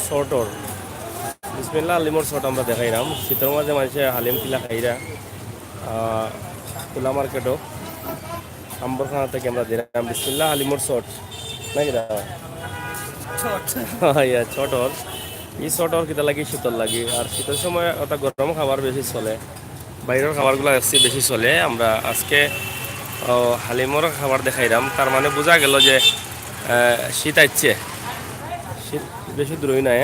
শর্টর বিসমিল্লাহ হালিমর শর্ট আমরা দেখাইলাম শীতের মাঝে মানুষে হালিম কিলা খাইরা খোলা মার্কেটও আম্বরখানা থেকে আমরা দিলাম বিসমিল্লাহ হালিমর শর্ট নাকি দাদা ইয়া শর্টর এই শর্টর কিতা লাগি শীতল লাগি আর শীতের সময় ওটা গরম খাবার বেশি চলে বাইরের খাবারগুলো বেশি চলে আমরা আজকে হালিমর খাবার দেখাইলাম তার মানে বোঝা গেল যে শীত আসছে শীত বেশি দূরই নাই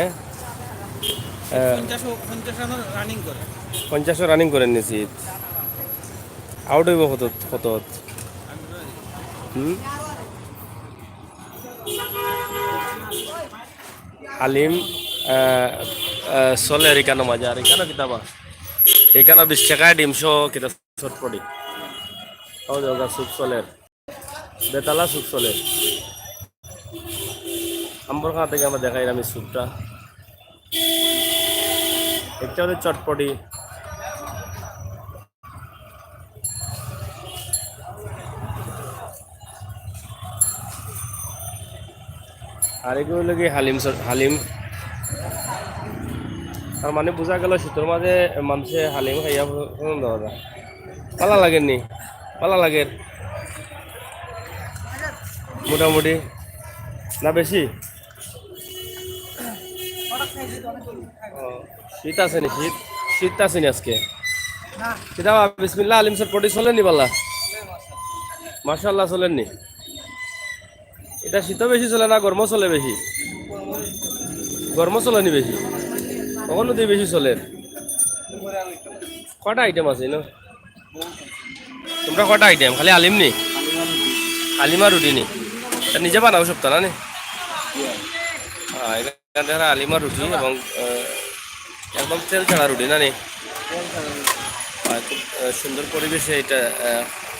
50 রানিং করেন নি শীত আউট হইব কত কত হালিম চলে আর এখানে মাঝে আর এখানে কিতাবা এখানে 20 টাকায় ডিমশো কিতা শর্ট পড়ি ও যোগা সুপ চলের বেতালা সুপ চলে আম্বরখানা থেকে আমরা দেখাইলাম এই স্যুপটা একটা হচ্ছে চটপটি আর এগুলো লাগে হালিম হালিম তার মানে বোঝা গেল শীতের মাঝে মানুষে হালিম খাইয়া পছন্দ করে পালা লাগেননি পালা লাগে মোটামুটি না বেশি শীত আছে নি শীত শীত আছে নি আজকে কিতাবা বিসমিল্লাহ হালিম চটপটি চলেননি পাল্লা মাশাআল্লাহ চলেননি এটা শীতও বেশি চলে না গরমও চলে বেশি গরমও চলে নি বেশি কখনো দিয়ে বেশি চলে কটা আইটেম আছে না তোমরা কটা আইটেম খালি আলিম নি আলিমা রুটি নি নিজে বানাও সপ্তাহ না নি এখানে আলিমা রুটি এবং একদম তেল ছাড়া রুটি না নি খুব সুন্দর পরিবেশে এটা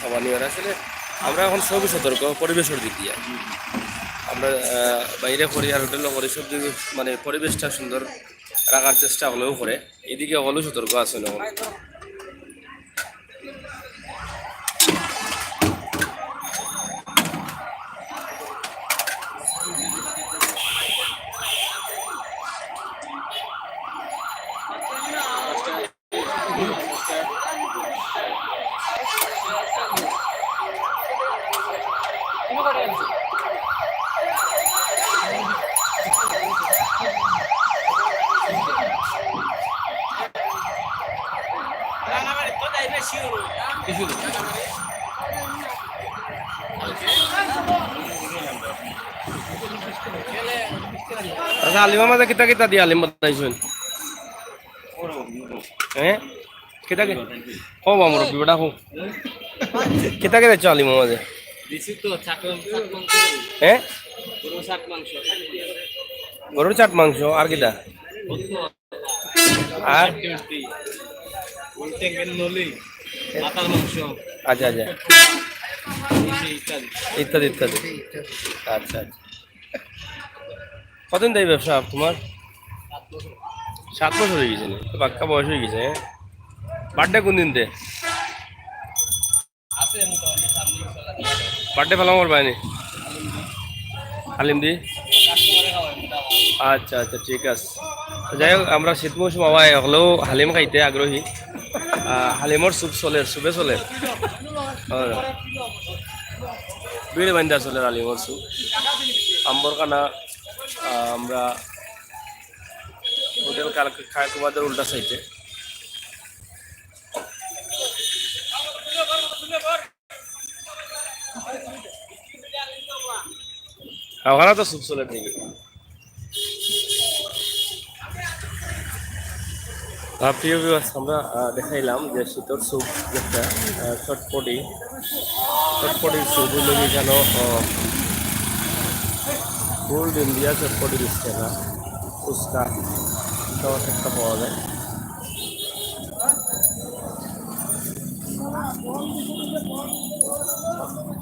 খাবার নিয়ে আসলে আমরা এখন সবই সতর্ক পরিবেশের দিক দিয়ে আমরা বাইরে করি আর হোটেলও করি সব দিকে মানে পরিবেশটা সুন্দর রাখার চেষ্টা হলেও করে এদিকে হলেও সতর্ক আছে না আচ্ছা আলিমা মাঝে কিতা কিতা দিয়ে আলিম বানাইছেন হ্যাঁ কিতা কি কম আমার বিবটা হোক কিতা কিতা চো আলিমা মাঝে হ্যাঁ গরুর চাট মাংস আর কিতা আর আচ্ছা আচ্ছা ইত্যাদি ইত্যাদি আচ্ছা আচ্ছা কতদিন দেয় ব্যবসা তোমার 7 বছর হয়ে গেছে তো বাক্কা বয়স হয়ে গেছে বার্থডে কোন দিন দে বার্থডে ফেলাম আমার বাইনি হালিম দি আচ্ছা আচ্ছা ঠিক আছে যাই হোক আমরা শীত মৌসুম আবার হলেও হালিম খাইতে আগ্রহী হালিমর স্যুপ চলে স্যুপে চলে বিড়ি বান্ধা চলে হালিমর স্যুপ আম্বরখানা আমরা হোটেল খায়কুবাদের উল্টা সাইডে ওখানে তো স্যুপ চলে ঠিক প্রিয় ভিউয়ার্স আমরা দেখাইলাম যে শীতর স্যুপ যেটা চটপটি চটপটির স্যুপ হইল কেন গোল্ড ইন্ডিয়া চটপটি 20 টাকা ফুচকা সব একটা পাওয়া যায়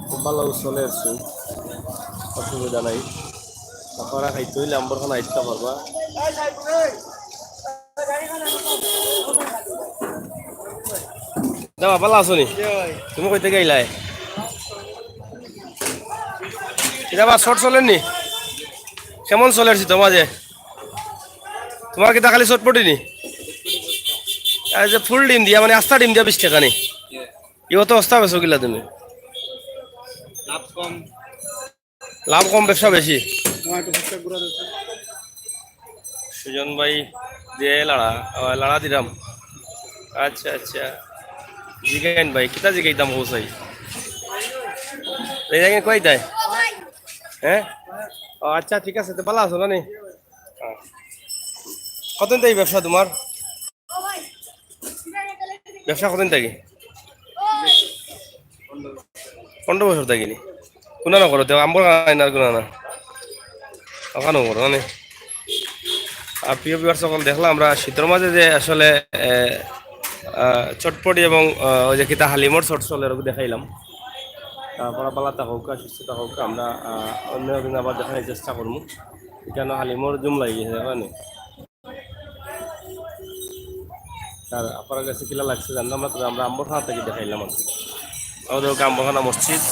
খুব ভালো চলে স্যুপ অসুবিধা নাই আপনারা খাইতে হইলে আম্বরখানা আইতে পারবা যাবা পালা আছো নি তুমি কই থেকে আইলাই এটা শর্ট চলেন নি কেমন চলে আসছি তোমার যে তোমার কি খালি চটপটি নি এই যে ফুল ডিম দিয়া মানে আস্তা ডিম দিয়া 20 টাকা নি ইও তো অস্তা বেছো কিলা তুমি লাভ কম লাভ কম ব্যবসা বেশি টমেটো ফুচকা গুঁড়া দিচ্ছে সুজন ভাই দিয়ে লাড়া দিলাম আচ্ছা আচ্ছা জিগাইন ভাই কিতা জিগাইতাম পৌঁছাই এই জায়গায় কই দেয় হ্যাঁ ও আচ্ছা ঠিক আছে তো ভালো আছো না নি কতদিন থেকে ব্যবসা তোমার ব্যবসা কতদিন থেকে 15 বছর থেকে নি কোনা না করো দেও আম্বর আইনার কোনা না ওখানেও করো না নি আর প্রিয় বিভার সকল দেখলাম আমরা শীতের মাঝে যে আসলে চটপটি এবং ওই যে কিতা হালিমর শর্ট চলে ওরকম দেখাইলাম তারপরে পালাতা হোক সুস্থতা হোক আমরা অন্য দিন আবার দেখানোর চেষ্টা করবো কেন হালিমর জুম লাগি গেছে মানে আর আপনার কাছে কিলা লাগছে জানলাম না তবে আমরা আম্বরখানা থেকে দেখাইলাম আর কি আমাদের ওকে আম্বরখানা মসজিদ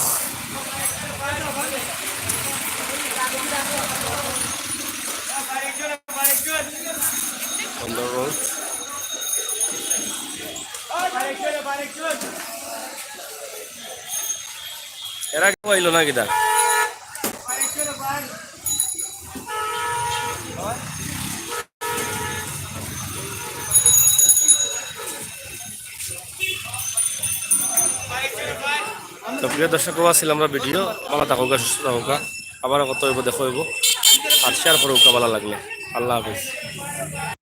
সুন্দরবন এরা কেউ আইলো না কিটা তো প্রিয় দর্শক ছিল আমরা ভিডিও ভালো থাকুক সুস্থ থাকুক আবার কত হইব দেখো হইব আর শেয়ার করুক ভালো লাগলে আল্লাহ হাফিজ